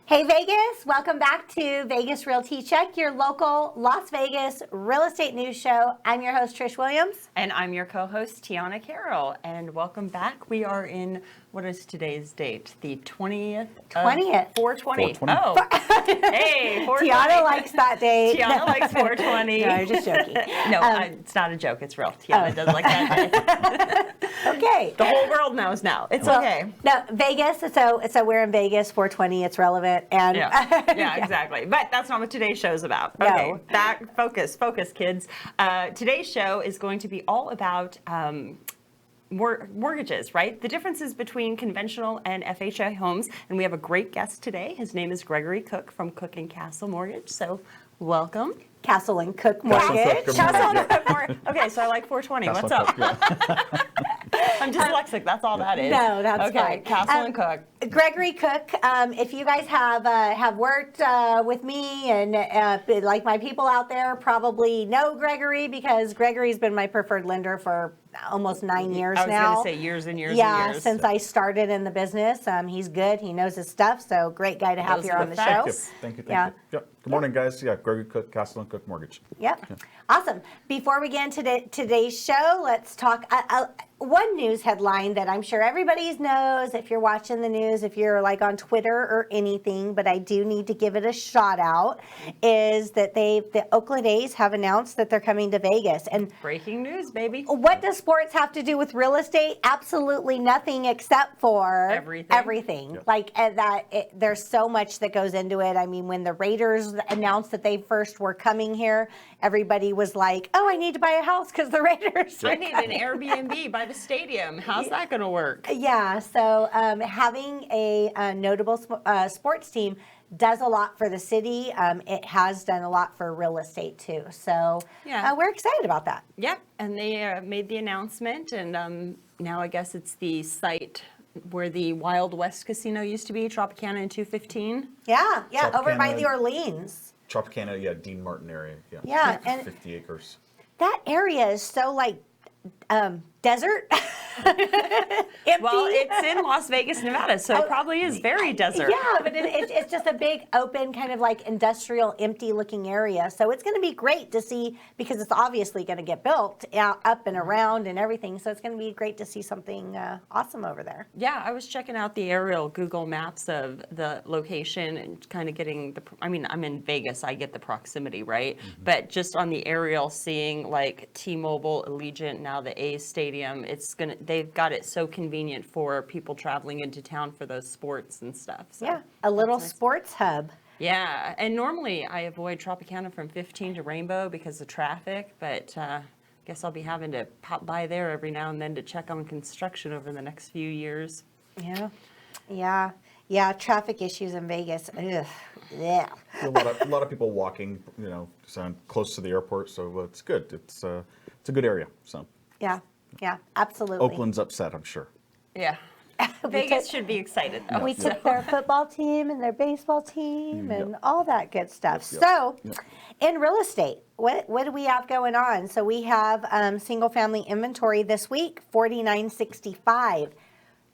Hey Vegas, welcome back to Vegas Realty Check, your local Las Vegas real estate news show. I'm your host, Trish Williams. And I'm your co-host, Tiana Carroll. And welcome back. We are in, what is today's date? The 20th? 20th. 420. Oh, hey, 420. Tiana likes that date. Tiana likes 420. No, I'm just joking. No, it's not a joke. It's real. Tiana does like that day. Okay. The whole world knows now. It's okay. No, Vegas, so we're in Vegas, 420, it's relevant. And yeah, exactly. But that's not what today's show is about. Okay, No. back, focus, kids. Today's show is going to be all about mortgages, right? The differences between conventional and FHA homes. And we have a great guest today. His name is Gregory Cook from Cooke and Castle Mortgage. So welcome. Castle and Cooke Mortgage. Castle and Cooke Mortgage. Okay, so I like 420. What's up? I'm dyslexic. That's all that is. No, that's fine. Okay, Castle and Cooke. Gregory Cook, if you guys have worked with me and like my people out there probably know Gregory because Gregory's been my preferred lender for almost 9 years now. I was going to say years and years and yeah, years. since I started in the business. He's good. He knows his stuff. So great guy to have here on the show. Thank you. Yep. Good morning, guys. Yeah, Gregory Cook, Castle and Cooke Mortgage. Yep. Yeah. Awesome. Before we get into today's show, let's talk. One news headline that I'm sure everybody knows if you're watching the news, if you're like on Twitter or anything, but I do need to give it a shout out, is that the Oakland A's have announced that they're coming to Vegas. And breaking news, baby. What does sports have to do with real estate? Absolutely nothing except for everything. Yep. Like there's so much that goes into it. I mean, when the Raiders announced that they first were coming here, everybody was like, "Oh, I need to buy a house because the Raiders." I need an Airbnb by the stadium. How's that going to work? Yeah. So having a notable sports team does a lot for the city. It has done a lot for real estate too. So we're excited about that. Yep. And they made the announcement, and now I guess it's the site where the Wild West Casino used to be, Tropicana in 215. Yeah, over by the Orleans. Tropicana, Dean Martin area. Yeah, and 50 acres. That area is so like desert. Empty. Well, it's in Las Vegas, Nevada, so it probably is very desert. Yeah, but it's just a big open kind of like industrial empty looking area. So it's going to be great to see because it's obviously going to get built up and around and everything. So it's going to be great to see something awesome over there. Yeah, I was checking out the aerial Google Maps of the location and kind of getting I'm in Vegas, I get the proximity, right? Mm-hmm. But just on the aerial seeing like T-Mobile, Allegiant, now the A's Stadium, they've got it so convenient for people traveling into town for those sports and stuff. So yeah, a little sports hub. Yeah, and normally I avoid Tropicana from 15 to Rainbow because of traffic, but I guess I'll be having to pop by there every now and then to check on construction over the next few years. Yeah, traffic issues in Vegas. Ugh. Yeah. A lot of people walking, close to the airport, so it's good. It's a good area. So. Yeah, absolutely. Oakland's upset, I'm sure. Yeah. Vegas should be excited, though. We took their football team and their baseball team and all that good stuff. So, in real estate, what do we have going on? So we have single-family inventory this week, 4965.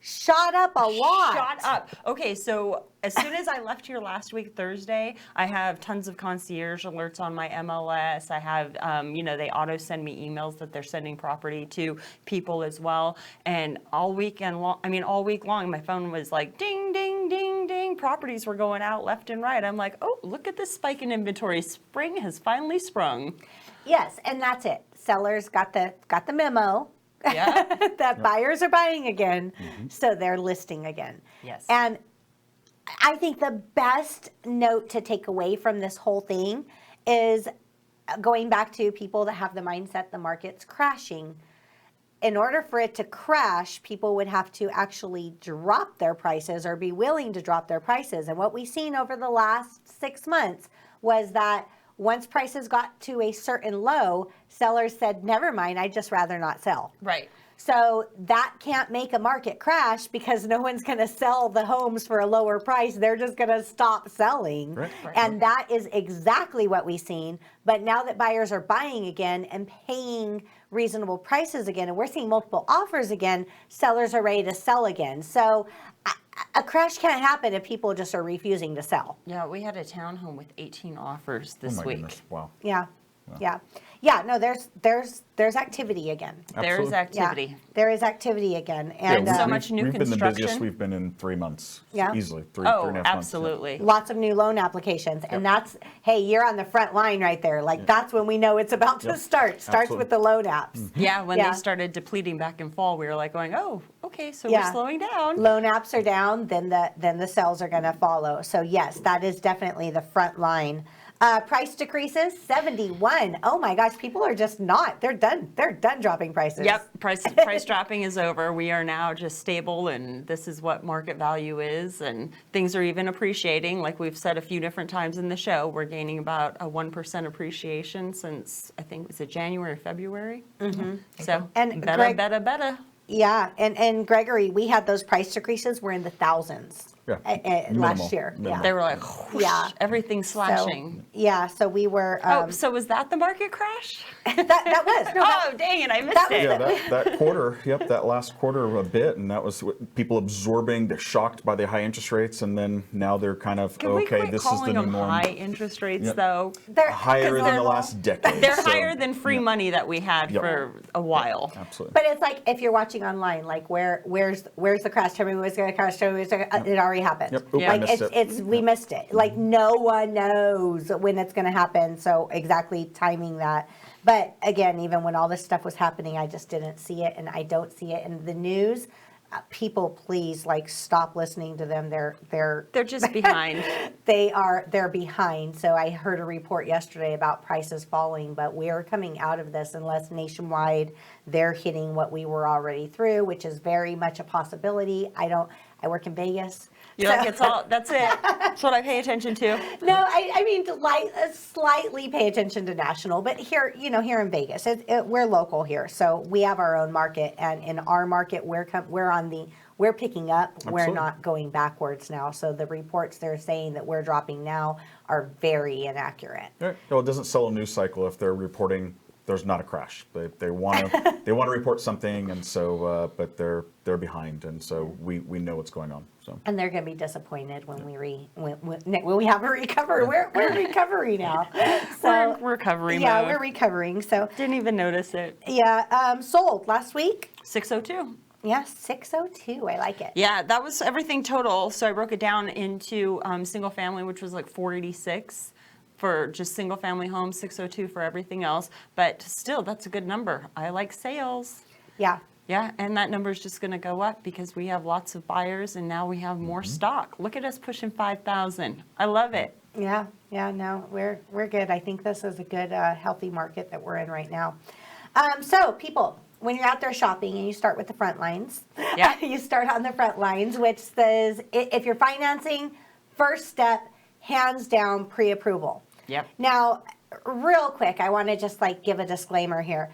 Shot up a lot. Shot up. Okay, so as soon as I left here last week, Thursday, I have tons of concierge alerts on my MLS. I have, they auto send me emails that they're sending property to people as well. And all week long, my phone was like, ding, ding, ding, ding. Properties were going out left and right. I'm like, oh, look at this spike in inventory. Spring has finally sprung. Yes, and that's it. Sellers got the memo. Yeah. that buyers are buying again, so they're listing again. Yes. And I think the best note to take away from this whole thing is going back to people that have the mindset the market's crashing. In order for it to crash, people would have to actually drop their prices or be willing to drop their prices. And what we've seen over the last 6 months was that once prices got to a certain low, sellers said, never mind, I'd just rather not sell. Right. So that can't make a market crash because no one's going to sell the homes for a lower price. They're just going to stop selling. Right. And that is exactly what we've seen. But now that buyers are buying again and paying reasonable prices again, and we're seeing multiple offers again, sellers are ready to sell again. So a crash can't happen if people just are refusing to sell. Yeah, we had a townhome with 18 offers Oh this my week. goodness, wow. Yeah, yeah. No, there's activity again. There's Absolutely. activity. Yeah, there is activity again, and so much new we've been the busiest construction. we've been in 3 months. Yeah. Easily, three Oh, and a half months. Yeah. absolutely. lots of new loan applications, and that's, hey, you're on the front line right there. Like that's when we know it's about to Yep. start. Starts Absolutely. with the loan apps. Yeah, when Yeah. they started depleting back in fall, we were like going, oh, okay, so Yeah. we're slowing down. Loan apps are down, then the sales are going to follow. So yes, that is definitely the front line. Price decreases 71. Oh my gosh, people are just not. They're done. They're done dropping prices. Yep, price dropping is over. We are now just stable, and this is what market value is, and things are even appreciating. Like we've said a few different times in the show, we're gaining about a 1% appreciation since, I think, was it January or February? Mm-hmm. So, And better. Yeah, and Gregory, we had those price decreases were in the thousands. Yeah. Last Minimal, year. minimal. They were like, whoosh, Yeah. everything's slashing. So we were. Oh, so was that the market crash? that was. No, Oh, dang it, I missed that was it. Yeah, that quarter, that last quarter a bit, and that was what people absorbing, they're shocked by the high interest rates, and then now they're kind of, Can we okay, quit this is the calling new them norm. high interest rates, Yep. though? they're Higher 'cause than they're the low. last decade. They're so, higher than free money that we had Yep. for a while. Absolutely. But it's like if you're watching online, like where's the crash? Tell me what's going to crash. Tell me what's gonna, it already happened. Yep. Oop, I Like missed it. we missed it. Like no one knows when it's going to happen. So exactly timing that. But again, even when all this stuff was happening, I just didn't see it, and I don't see it in the news. People, please, like stop listening to them. They're They're just behind. they're behind. So I heard a report yesterday about prices falling, but we are coming out of this unless nationwide they're hitting what we were already through, which is very much a possibility. I work in Vegas. You're like, it's all, that's it. That's what I pay attention to. No, I mean to slightly pay attention to national, but here, here in Vegas, we're local here, so we have our own market, and in our market, we're picking up. We're Absolutely. not going backwards now. So the reports they're saying that we're dropping now are very inaccurate. Right. Well, it doesn't sell a news cycle if they're reporting there's not a crash. They want to report something, and so but they're behind, and so we know what's going on. So And they're going to be disappointed when we have a recovery. We're recovering now. We're in recovery Yeah, mode. we're recovering. So Didn't even notice it. yeah, sold last week. 602. Yeah, 602. I like it. Yeah, that was everything total. So I broke it down into single family, which was like 486 for just single family homes, 602 for everything else. But still, that's a good number. I like sales. Yeah. Yeah, and that number is just going to go up because we have lots of buyers and now we have more stock. Look at us pushing 5,000. I love it. Yeah, no, we're good. I think this is a good, healthy market that we're in right now. So people, when you're out there shopping and you start with the front lines, Yeah. you start on the front lines, which says if you're financing, first step, hands down, pre-approval. Yep. Now, real quick, I want to just like give a disclaimer here.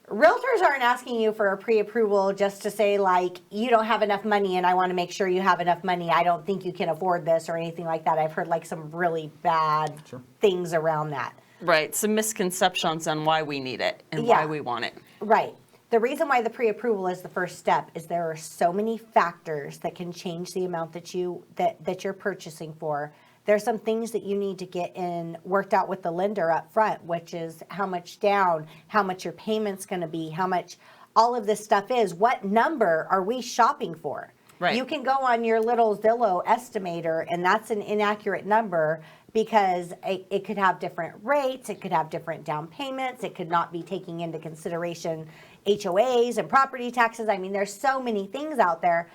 Realtors aren't asking you for a pre-approval just to say like, you don't have enough money and I want to make sure you have enough money. I don't think you can afford this or anything like that. I've heard like some really bad things around that. Right, some misconceptions on why we need it and Yeah. why we want it. Right. The reason why the pre-approval is the first step is there are so many factors that can change the amount that you're purchasing for. There's some things that you need to get worked out with the lender up front, which is how much down, how much your payment's going to be, how much all of this stuff is. What number are we shopping for? Right. You can go on your little Zillow estimator, and that's an inaccurate number because it could have different rates, it could have different down payments, it could not be taking into consideration HOAs and property taxes. I mean, there's so many things out there.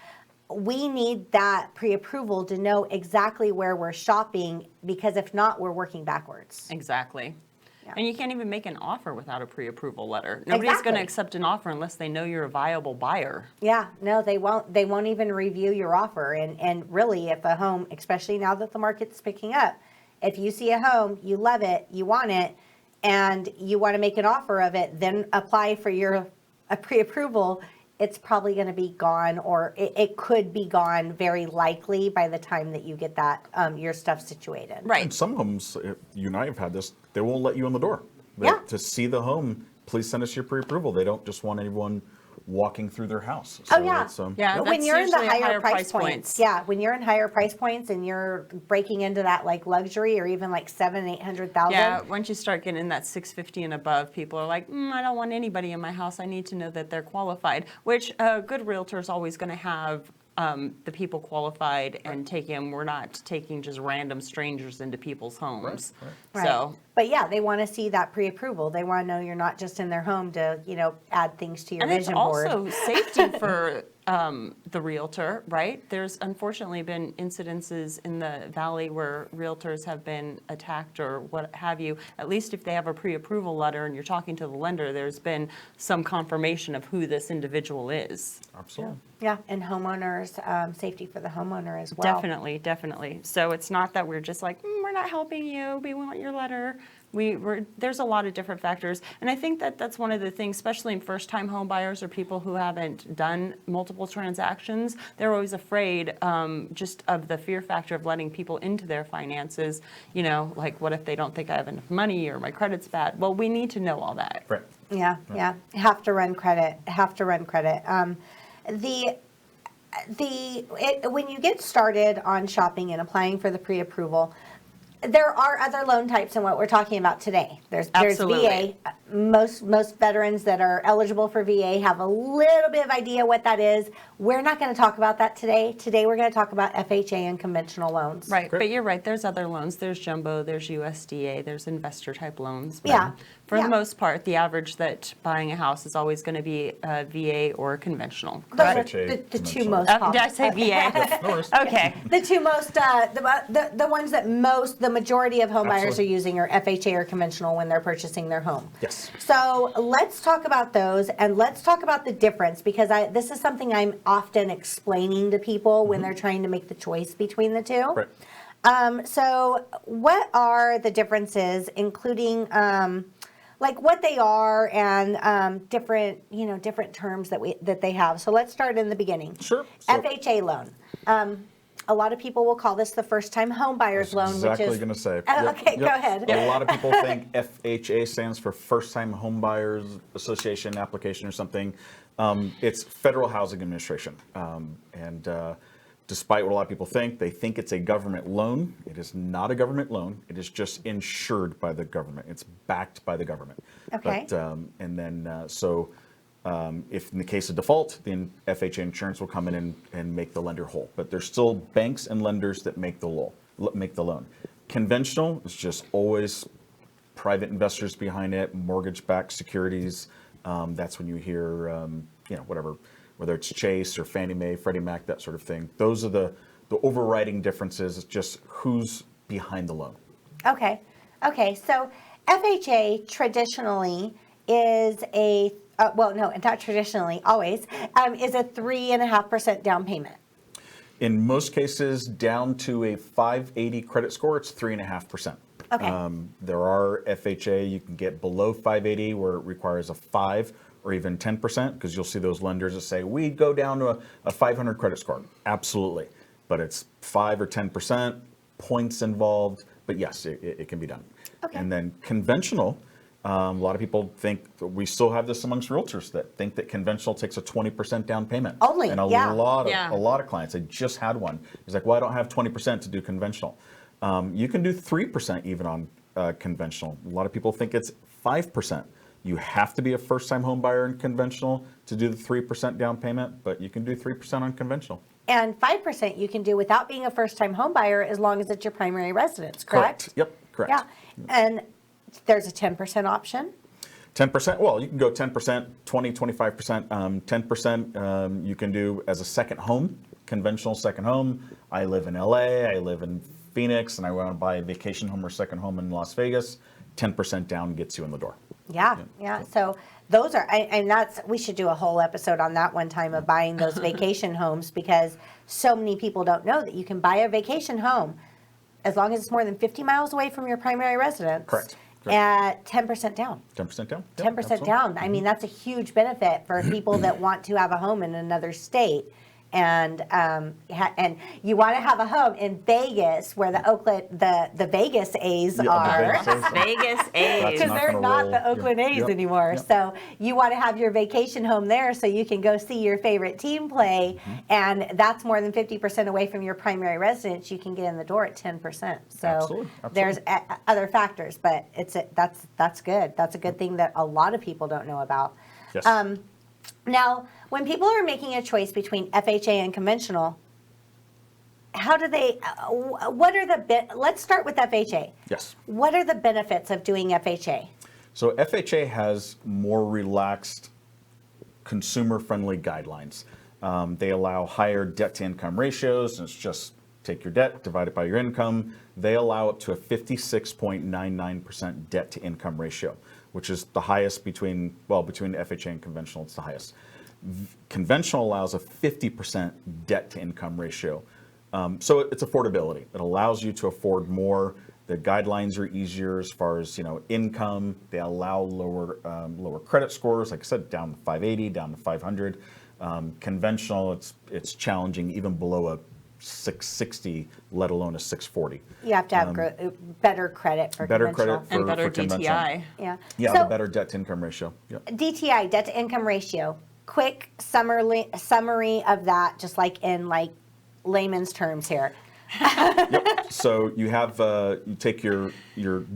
We need that pre-approval to know exactly where we're shopping, because if not, we're working backwards. Exactly. Yeah. And you can't even make an offer without a pre-approval letter. Nobody's going Exactly. to accept an offer unless they know you're a viable buyer. Yeah, no, they won't even review your offer. And really, if a home, especially now that the market's picking up, if you see a home, you love it, you want it, and you want to make an offer of it, then apply for a pre-approval. It's probably going to be gone, or it could be gone very likely by the time that you get that your stuff situated. Right. and some homes, you and I have had this, they won't let you in the door. Yeah. To see the home, please send us your pre-approval. They don't just want anyone walking through their house. Oh, yeah. it's, Yeah, When that's you're in the usually at higher price points, yeah, when you're in higher price points and you're breaking into that like luxury or even like 700,000-800,000. Yeah, once you start getting in that 650 and above, people are like, I don't want anybody in my house. I need to know that they're qualified, which a good realtor is always going to have the people qualified and take them. We're not taking just random strangers into people's homes. Right. So, But yeah, they want to see that pre-approval. They want to know you're not just in their home to, add things to your and it's vision board. also safety for the realtor, right? There's unfortunately been incidences in the valley where realtors have been attacked or what have you. At least if they have a pre-approval letter and you're talking to the lender, there's been some confirmation of who this individual is. Absolutely. Yeah, and homeowners, safety for the homeowner as well. Definitely, definitely. So it's not that we're just like, we're not helping you, we want your letter. There's a lot of different factors. And I think that that's one of the things, especially in first-time home buyers or people who haven't done multiple transactions, they're always afraid just of the fear factor of letting people into their finances. Like what if they don't think I have enough money or my credit's bad? Well, we need to know all that. Right. Yeah, yeah. Have to run credit. When you get started on shopping and applying for the pre-approval, there are other loan types than what we're talking about today. There's Absolutely. VA. Most veterans that are eligible for VA have a little bit of idea what that is. We're not going to talk about that today. Today we're going to talk about FHA and conventional loans. Right, Great. but you're right. There's other loans. There's jumbo, there's USDA, there's investor type loans. But Yeah. For Yeah. the most part, the average that buying a house is always going to be VA or conventional. Those are Correct? FHA, the two conventional. most Did I common. say VA? No worries. Okay. The two most, the ones that the majority of home buyers are Absolutely. using are FHA or conventional when they're purchasing their home. Yes. So let's talk about those and let's talk about the difference because this is something I'm often explaining to people when they're trying to make the choice between the two. Right. So what are the differences, including like what they are and different terms that they have. So let's start in the beginning. Sure. So- FHA loan. A lot of people will call this the first-time home buyer's loan, Exactly which is going to say. Okay, go ahead. A lot of people think FHA stands for First Time Home Buyers Association application or something. It's Federal Housing Administration. Despite what a lot of people think, they think it's a government loan. It is not a government loan. It is just insured by the government. It's backed by the government. Okay. But, if in the case of default, then FHA insurance will come in and make the lender whole. But there's still banks and lenders that make the loan. Conventional is just always private investors behind it, mortgage-backed securities. That's when you hear, whatever, whether it's Chase or Fannie Mae, Freddie Mac, that sort of thing. Those are the overriding differences. It's just who's behind the loan. Okay. So FHA traditionally is not traditionally, always, is a 3.5% down payment. In most cases, down to a 580 credit score, it's 3.5%. Okay. There are FHA you can get below 580 where it requires a 5 or even 10%, because you'll see those lenders that say, we go down to a 500 credit score. Absolutely. But it's 5 or 10%, points involved, but yes, it can be done. Okay. And then conventional, a lot of people think, we still have this amongst realtors that think that conventional takes a 20% down payment. Only, and yeah. a lot of clients, I just had one. He's like, well, I don't have 20% to do conventional. You can do 3% even on conventional. A lot of people think it's 5%. You have to be a first-time home buyer in conventional to do the 3% down payment, but you can do 3% on conventional. And 5% you can do without being a first-time home buyer as long as it's your primary residence, correct? Yep, correct. Yeah. And there's a 10% option. 10%, well, you can go 10%, 20, 25%. 10% you can do as a second home, conventional second home. I live in LA, I live in Phoenix, and I want to buy a vacation home or second home in Las Vegas. 10% down gets you in the door. Yeah. So those are, and we should do a whole episode on that one time of buying those vacation homes, because so many people don't know that you can buy a vacation home as long as it's more than 50 miles away from your primary residence. Correct. At 10% down. 10% down? 10% down. I mean, that's a huge benefit for people that want to have a home in another state. and you want to have a home in Vegas where the Vegas A's Yeah, are. the Vegas A's. Vegas A's. Because they're gonna not roll. the Oakland Yep. A's Yep. anymore. Yep. So you want to have your vacation home there so you can go see your favorite team play. Mm-hmm. And that's more than 50% away from your primary residence. You can get in the door at 10%. So Absolutely. there's other factors, but that's good. That's a good thing that a lot of people don't know about. Yes. Now, when people are making a choice between FHA and conventional, how do they, what are let's start with FHA. Yes. What are the benefits of doing FHA? So FHA has more relaxed, consumer-friendly guidelines. They allow higher debt-to-income ratios, and it's just take your debt, divide it by your income. They allow up to a 56.99% debt-to-income ratio, which is the highest between FHA and conventional, it's the highest. Conventional allows a 50% debt-to-income ratio. So it's affordability. It allows you to afford more. The guidelines are easier as far as income. They allow lower credit scores, like I said, down to 580, down to 500. Conventional, it's challenging even below a 660, let alone a 640. You have to have better credit for Better conventional. credit And better for conventional. DTI. Yeah. Yeah, So the better debt-to-income ratio. Yep. DTI, debt to income ratio. Quick summary of that, just like in layman's terms here. Yep. So you have you take your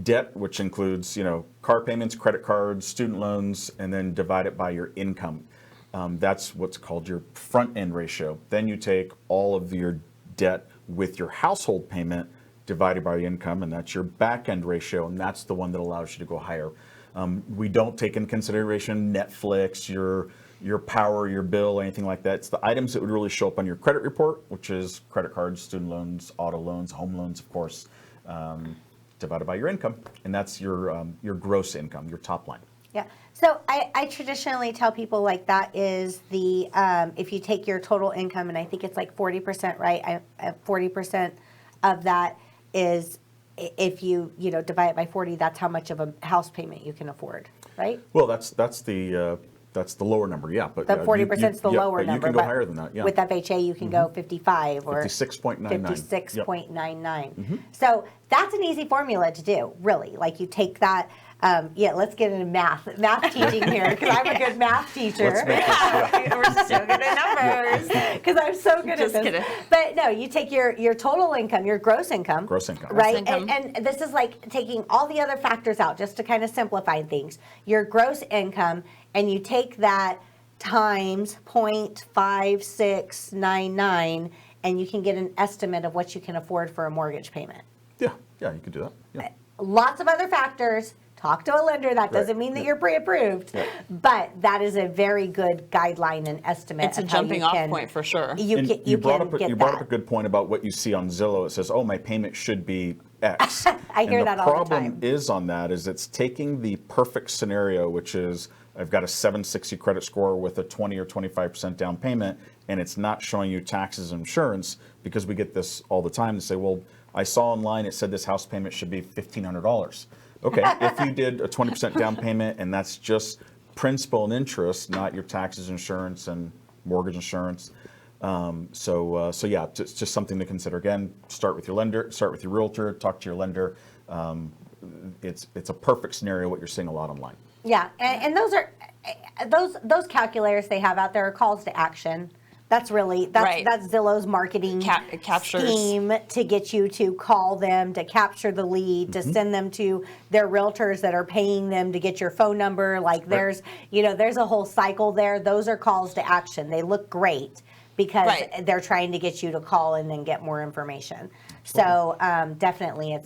debt, which includes car payments, credit cards, student loans, and then divide it by your income. That's what's called your front end ratio. Then you take all of your debt with your household payment divided by your income, and that's your back end ratio, and that's the one that allows you to go higher. We don't take into consideration Netflix, your power, your bill, anything like that. It's the items that would really show up on your credit report, which is credit cards, student loans, auto loans, home loans, of course, divided by your income, and that's your gross income, your top line. Yeah. So I traditionally tell people that is the if you take your total income, and I think it's 40%, right? 40% of that is if you divide it by 40, that's how much of a house payment you can afford, right? Well, that's the lower number, yeah. But The 40% is the lower but number. You can go higher than that, yeah. With FHA, you can go 55 or 56.99. 56.99. So that's an easy formula to do, really. You take that. Let's get into math teaching here, because I'm a good math teacher. Let's make this, We're so good at numbers. Because I'm so good Just at this. kidding. But no, you take your total income, your gross income. Gross income. Right? Gross income. And this is taking all the other factors out, just to kind of simplify things. Your gross income, and you take that times 0.5699, and you can get an estimate of what you can afford for a mortgage payment. Yeah, you could do that. Yeah. Lots of other factors. Talk to a lender. That doesn't mean that you're pre-approved, but that is a very good guideline and estimate. It's a of how you jumping off can- point for sure. You brought can up get you brought up that. a good point about what you see on Zillow. It says, "Oh, my payment should be X." I hear that all the time. The problem is on that is it's taking the perfect scenario, which is I've got a 760 credit score with a 20 or 25% down payment, and it's not showing you taxes and insurance, because we get this all the time. They say, "Well, I saw online it said this house payment should be $1,500. Okay, if you did a 20% down payment and that's just principal and interest, not your taxes, insurance, and mortgage insurance. So yeah, it's just something to consider. Again, start with your lender, start with your realtor, talk to your lender. It's a perfect scenario, what you're seeing a lot online. Yeah, and those are those calculators they have out there are calls to action. That's Right. that's Zillow's marketing Captures. scheme to get you to call them, to capture the lead, to send them to their realtors that are paying them to get your phone number. There's a whole cycle there. Those are calls to action. They look great because Right. they're trying to get you to call and then get more information. So definitely,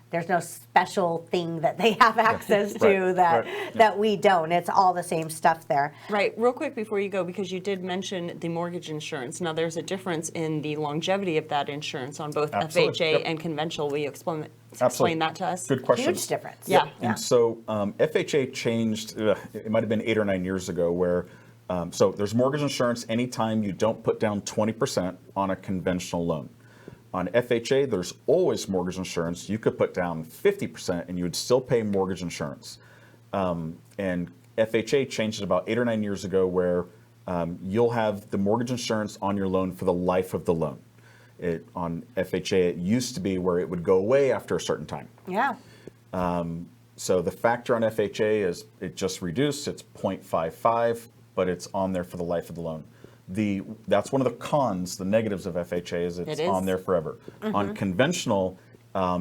there's no special thing that they have access to that we don't. It's all the same stuff there. Right. Real quick before you go, because you did mention the mortgage insurance. Now, there's a difference in the longevity of that insurance on both Absolutely. FHA Yep. and conventional. Will you explain Absolutely. that to us? Good question. Huge difference. Yeah. And so FHA changed, it might have been 8 or 9 years ago, where so there's mortgage insurance anytime you don't put down 20% on a conventional loan. On FHA, there's always mortgage insurance. You could put down 50% and you would still pay mortgage insurance. And FHA changed it about 8 or 9 years ago, where you'll have the mortgage insurance on your loan for the life of the loan. On FHA, it used to be where it would go away after a certain time. Yeah. So the factor on FHA is it just reduced, it's 0.55, but it's on there for the life of the loan. That's one of the cons, the negatives of FHA is it's on there forever. On conventional,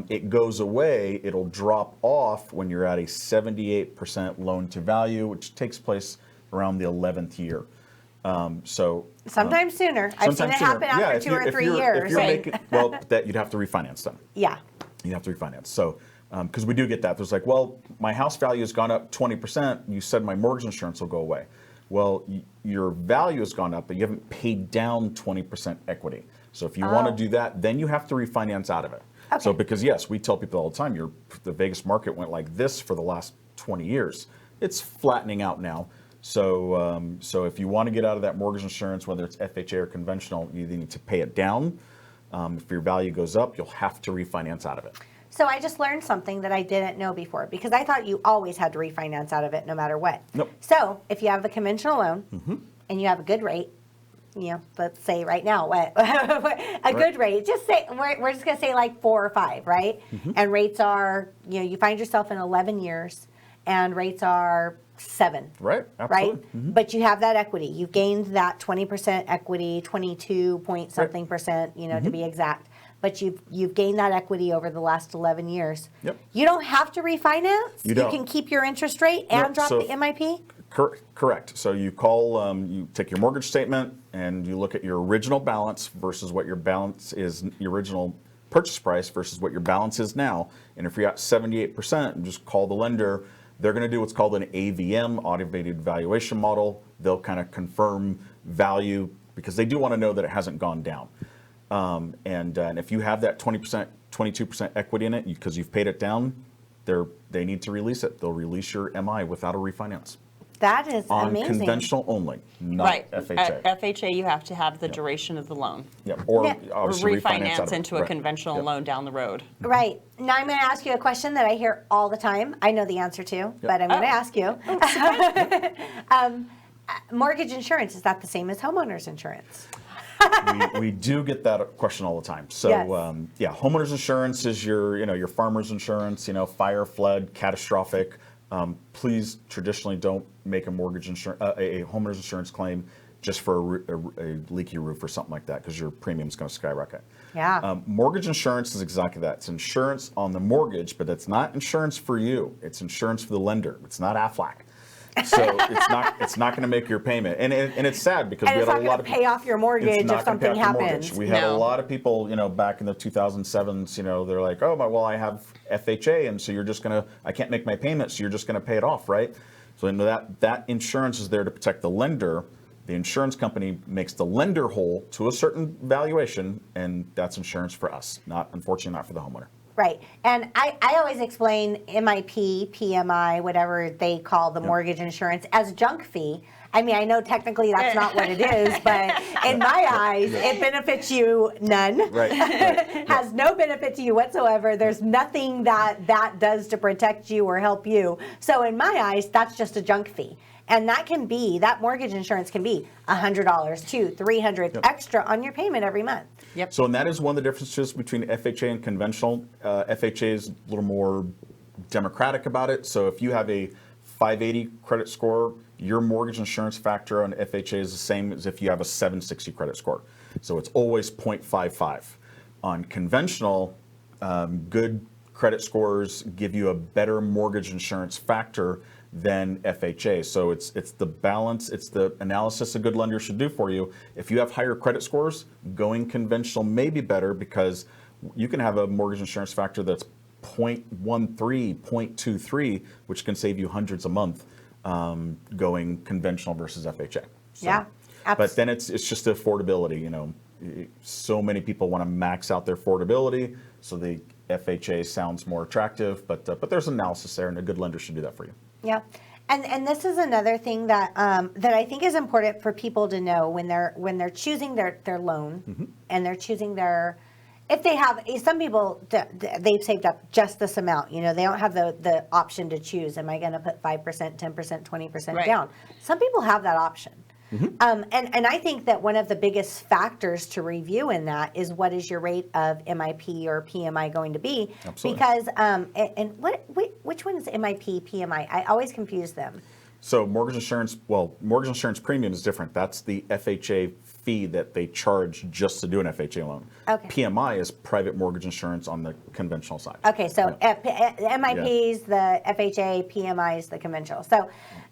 it goes away, it'll drop off when you're at a 78% loan to value, which takes place around the 11th year. Sometimes sooner. I've seen it happen after 2 or 3 years. That you'd have to refinance them. Yeah. You'd have to refinance. So, because we do get that. There's like, well, my house value has gone up 20%. You said my mortgage insurance will go away. Well, your value has gone up, but you haven't paid down 20% equity. So if you want to do that, then you have to refinance out of it. Okay. So because yes, we tell people all the time, the Vegas market went like this for the last 20 years. It's flattening out now. So, if you want to get out of that mortgage insurance, whether it's FHA or conventional, you either need to pay it down. If your value goes up, you'll have to refinance out of it. So I just learned something that I didn't know before, because I thought you always had to refinance out of it no matter what. Nope. So if you have a conventional loan and you have a good rate, let's say right now, good rate, just say, we're just going to say like 4 or 5, right? And rates are, you find yourself in 11 years and rates are 7. Right, absolutely. Right? But you have that equity. You've gained that 20% equity, 22 point something percent, to be exact. But you've gained that equity over the last 11 years. Yep. You don't have to refinance. You don't. can keep your interest rate and drop the MIP. Correct. So you call, you take your mortgage statement and you look at your original balance versus what your balance is, your original purchase price versus what your balance is now. And if you're at 78%, just call the lender. They're going to do what's called an AVM, automated valuation model. They'll kind of confirm value because they do want to know that it hasn't gone down. And if you have that 20%, 22% equity in it because you've paid it down, they need to release it. They'll release your MI without a refinance. That is on amazing. Conventional only, not FHA. At FHA, you have to have the duration of the loan. Yep. Or obviously refinance into a conventional loan down the road. Right. Now I'm going to ask you a question that I hear all the time. I know the answer to, but I'm going to ask you. Mortgage insurance, is that the same as homeowners insurance? we do get that question all the time. So Yes. Homeowners insurance is your farmer's insurance, fire, flood, catastrophic. Please traditionally don't make a homeowner's insurance claim just for a leaky roof or something like that, because your premium's going to skyrocket. Yeah. Mortgage insurance is exactly that. It's insurance on the mortgage, but it's not insurance for you. It's insurance for the lender. It's not Aflac. So it's not going to make your payment, and it's sad because we had a lot of pay off your mortgage if something happens. We had a lot of people, back in the 2007s, they're like, oh, well, I have FHA, and so I can't make my payments, so you're just going to pay it off, right? So that insurance is there to protect the lender. The insurance company makes the lender whole to a certain valuation, and that's insurance for us, unfortunately not for the homeowner. Right. And I always explain MIP, PMI, whatever they call the mortgage insurance, as junk fee. I mean, I know technically that's not what it is, but in my eyes, it benefits you none. Right. Has no benefit to you whatsoever. There's nothing that does to protect you or help you. So in my eyes, that's just a junk fee. And that mortgage insurance can be $100, $200, $300 extra on your payment every month. Yep. So, and that is one of the differences between FHA and conventional. FHA is a little more democratic about it. So if you have a 580 credit score, your mortgage insurance factor on FHA is the same as if you have a 760 credit score. So it's always 0.55. On conventional, good credit scores give you a better mortgage insurance factor than FHA. So it's the balance, it's the analysis a good lender should do for you. If you have higher credit scores, going conventional may be better because you can have a mortgage insurance factor that's 0.13, 0.23, which can save you hundreds a month going conventional versus FHA. So, yeah, absolutely. But then it's just the affordability, so many people want to max out their affordability, so the FHA sounds more attractive, but there's analysis there, and a good lender should do that for you. Yeah. And this is another thing that that I think is important for people to know when they're choosing their loan and they're choosing if they have, some people, they've saved up just this amount, they don't have the option to choose, am I going to put 5%, 10%, 20% down? Some people have that option. And I think that one of the biggest factors to review in that is what is your rate of MIP or PMI going to be? Absolutely. Because which one is MIP, PMI? I always confuse them. So mortgage insurance premium is different. That's the FHA fee that they charge just to do an FHA loan. Okay. PMI is private mortgage insurance on the conventional side. Okay, so MIP is the FHA, PMI is the conventional. So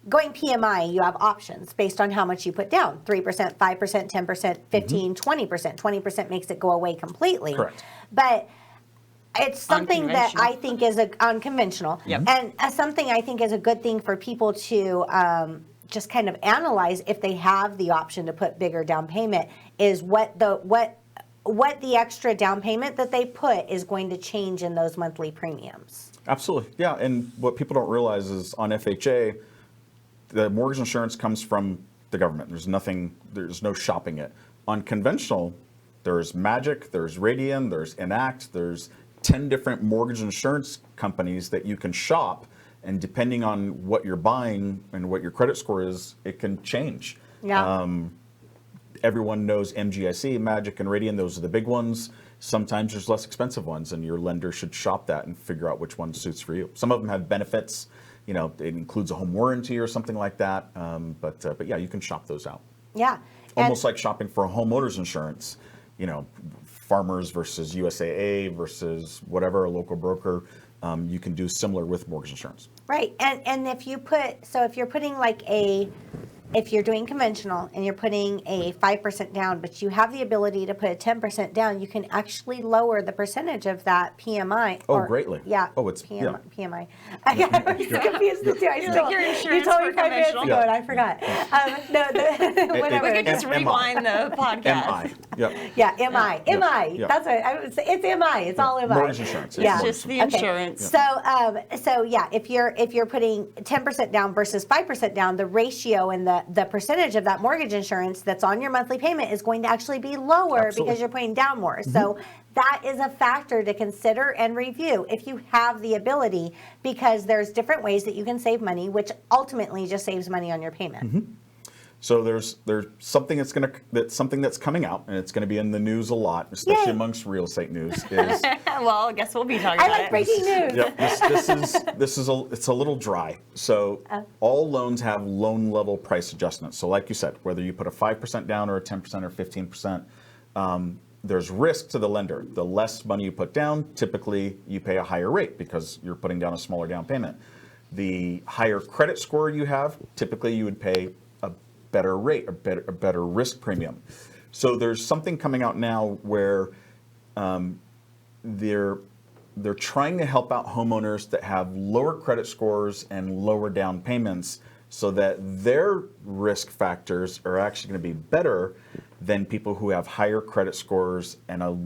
going PMI, you have options based on how much you put down, 3%, 5%, 10%, 15, 20%. 20% makes it go away completely. Correct. But it's something that I think is unconventional. Yep. And something I think is a good thing for people to just kind of analyze if they have the option to put bigger down payment is what the extra down payment that they put is going to change in those monthly premiums. Absolutely. Yeah. And what people don't realize is on FHA, the mortgage insurance comes from the government. There's no shopping it. On conventional, there's Magic, there's Radian, there's Enact, there's 10 different mortgage insurance companies that you can shop. And depending on what you're buying and what your credit score is, it can change. Yeah. Everyone knows MGIC, Magic, and Radian. Those are the big ones. Sometimes there's less expensive ones, and your lender should shop that and figure out which one suits for you. Some of them have benefits. It includes a home warranty or something like that. But yeah, you can shop those out. Yeah. Almost like shopping for a homeowner's insurance. Farmers versus USAA versus whatever, a local broker. You can do similar with mortgage insurance. Right. And if you're putting if you're doing conventional and you're putting a 5% down, but you have the ability to put a 10% down, you can actually lower the percentage of that PMI. Greatly. Yeah. Oh, it's PMI. PMI. I was confused too. You told me 5 minutes ago and I forgot. Whatever. We could just rewind the podcast. MI. Yep. Yeah, MI. Yep. MI. Yep. That's what I would say. It's MI. It's all MI. Mortgage insurance. Yeah. It's just the Okay. insurance. So yeah, if you're putting 10% down versus 5% down, the ratio and the percentage of that mortgage insurance that's on your monthly payment is going to actually be lower because you're putting down more. So that is a factor to consider and review if you have the ability, because there's different ways that you can save money, which ultimately just saves money on your payment. So there's something that's coming out, and it's going to be in the news a lot, especially Yay. amongst real estate news. Is Well, I guess we'll be talking I about like it. breaking news. Yep, it's a little dry. So all loans have loan level price adjustments. So like you said, whether you put a 5% down or a 10% or 15%, there's risk to the lender. The less money you put down, typically you pay a higher rate because you're putting down a smaller down payment. The higher credit score you have, typically you would pay a better rate, a better risk premium. So there's something coming out now where they're trying to help out homeowners that have lower credit scores and lower down payments so that their risk factors are actually going to be better than people who have higher credit scores and a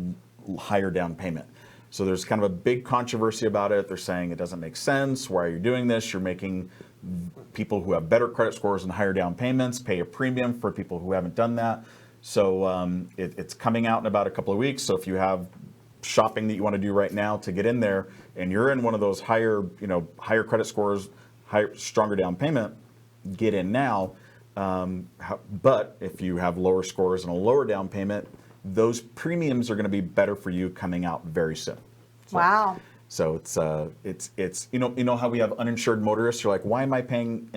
higher down payment. So there's kind of a big controversy about it. They're saying it doesn't make sense. Why are you doing this? You're making people who have better credit scores and higher down payments pay a premium for people who haven't done that. So it's coming out in about a couple of weeks. So if you have shopping that you want to do right now to get in there, and you're in one of those higher credit scores, stronger down payment, get in now. But if you have lower scores and a lower down payment, those premiums are going to be better for you coming out very soon. Wow. So it's you know how we have uninsured motorists. You're like, why am I paying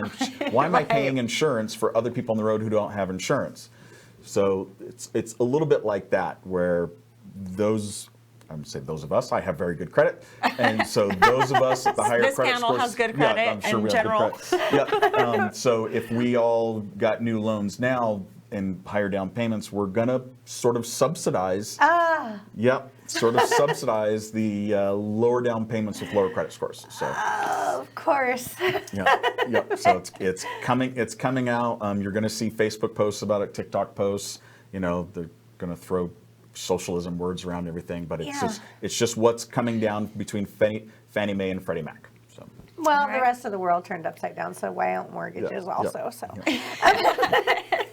insurance for other people on the road who don't have insurance? So it's a little bit like that, where I'm going to say those of us, I have very good credit. And so those of us at the higher This credit panel scores. has good credit I'm sure in we general. have good credit. So if we all got new loans now and higher down payments, we're going to sort of subsidize. Subsidize the lower down payments with lower credit scores. So. Of course. So it's coming out. You're going to see Facebook posts about it, TikTok posts. They're going to throw socialism words around everything, but it's just what's coming down between Fannie Mae and Freddie Mac. So. Well, the rest of the world turned upside down, so why don't mortgages also? So.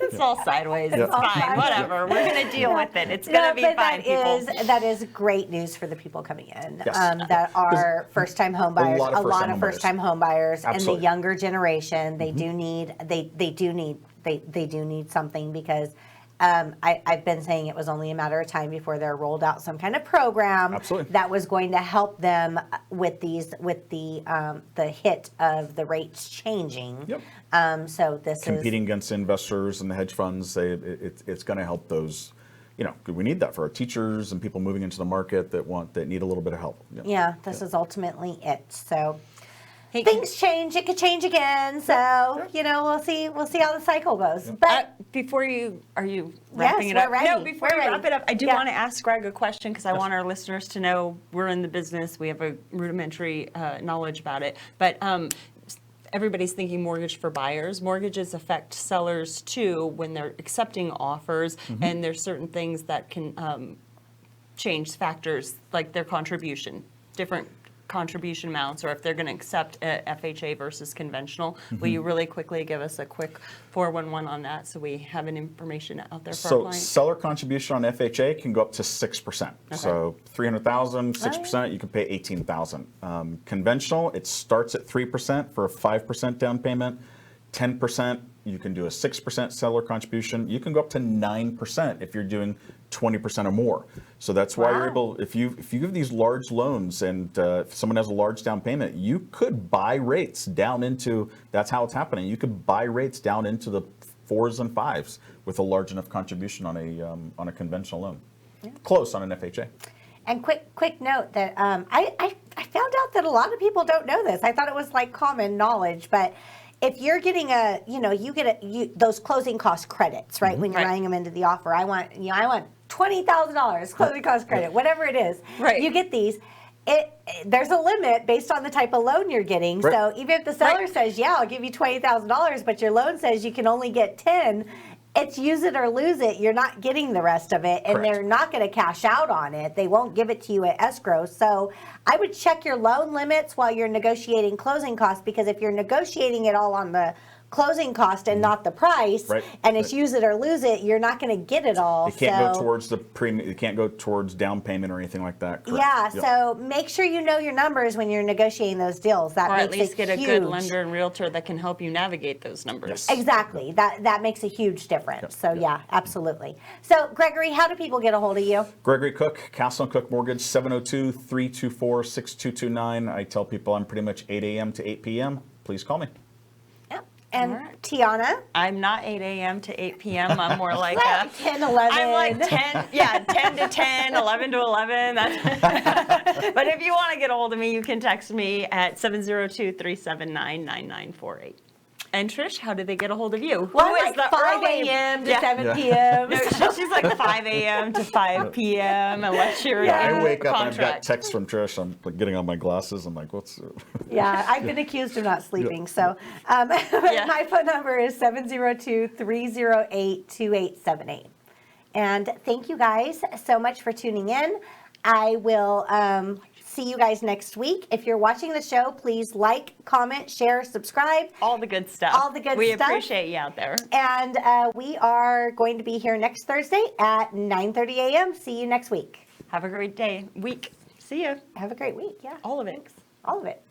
It's all sideways. It's fine. sideways. Whatever. We're going to deal with it. It's going to be fine, people. That is great news for the people coming in Yes. that are first-time home buyers. A lot of first-time home buyers, and the Absolutely. younger generation. They do need they do need something because I've been saying it was only a matter of time before they're rolled out some kind of program Absolutely. that was going to help them with the hit of the rates changing. Yep. So this Competing against investors and the hedge funds, it's going to help those. We need that for our teachers and people moving into the market that need a little bit of help. Yeah, this is ultimately it. So things change. It could change again. So we'll see how the cycle goes. But are you wrapping it up? We're ready. No, before We're we wrap ready. it up, I do want to ask Greg a question because I want our listeners to know we're in the business. We have a rudimentary knowledge about it, but. Everybody's thinking mortgage for buyers. Mortgages affect sellers too when they're accepting offers, and there's certain things that can change factors like their contribution, different contribution amounts, or if they're going to accept a FHA versus conventional. Will you really quickly give us a quick 411 on that so we have an information out there for our So clients? seller contribution on FHA can go up to 6%. So 300,000, 6%, you can pay 18,000. Conventional, it starts at 3% for a 5% down payment. 10%, you can do a 6% seller contribution. You can go up to 9% if you're doing 20% or more. So that's why you're able, if you give these large loans and if someone has a large down payment, you could buy rates down into, that's how it's happening. You could buy rates down into the 4s and 5s with a large enough contribution on a conventional loan. Yeah. Close on an FHA. And quick note that I found out that a lot of people don't know this. I thought it was like common knowledge, but if you're getting you get those closing cost credits, right? When you're writing them into the offer, I want $20,000 closing cost credit, whatever it is. Right. You get these. There's a limit based on the type of loan you're getting. Right. So even if the seller says, "Yeah, I'll give you $20,000," but your loan says you can only get 10. It's use it or lose it. You're not getting the rest of it, and Correct. they're not going to cash out on it. They won't give it to you at escrow. So I would check your loan limits while you're negotiating closing costs, because if you're negotiating it all on the closing cost and not the price, Right. and it's use it or lose it, you're not going to get it all. It can't go towards the premium. It can't go towards down payment or anything like that. Correct. Yeah, Yep. so make sure you know your numbers when you're negotiating those deals. That Or makes at least it get a huge. good lender and realtor that can help you navigate those numbers. Yes. Exactly. That makes a huge difference. Yep. So Yep. yeah, absolutely. So Gregory, how do people get a hold of you? Gregory Cook, Castle and Cook Mortgage, 702-324-6229. I tell people I'm pretty much 8 a.m. to 8 p.m. Please call me. Yep. And All right. Tiana? I'm not 8 a.m. to 8 p.m. I'm more like 10, 11. I'm like 10 to 10, 11 to 11. But if you want to get a hold of me, you can text me at 702-379-9948. And Trish, how do they get a hold of you? Well, Who is like the 5 early- a.m. to Yeah. 7 p.m. No, she's like 5 a.m. to 5 p.m. unless you're in I wake up and I've got contract. texts from Trish. I'm like getting on my glasses. I'm like, what's... Yeah, I've been accused of not sleeping. So my phone number is 702-308-2878. And thank you guys so much for tuning in. I will see you guys next week. If you're watching the show, please like, comment, share, subscribe. All the good stuff. All the good we stuff. We appreciate you out there. And we are going to be here next Thursday at 9:30 a.m. See you next week. Have a great day, week. See you. Have a great week. Yeah. All of it. All of it.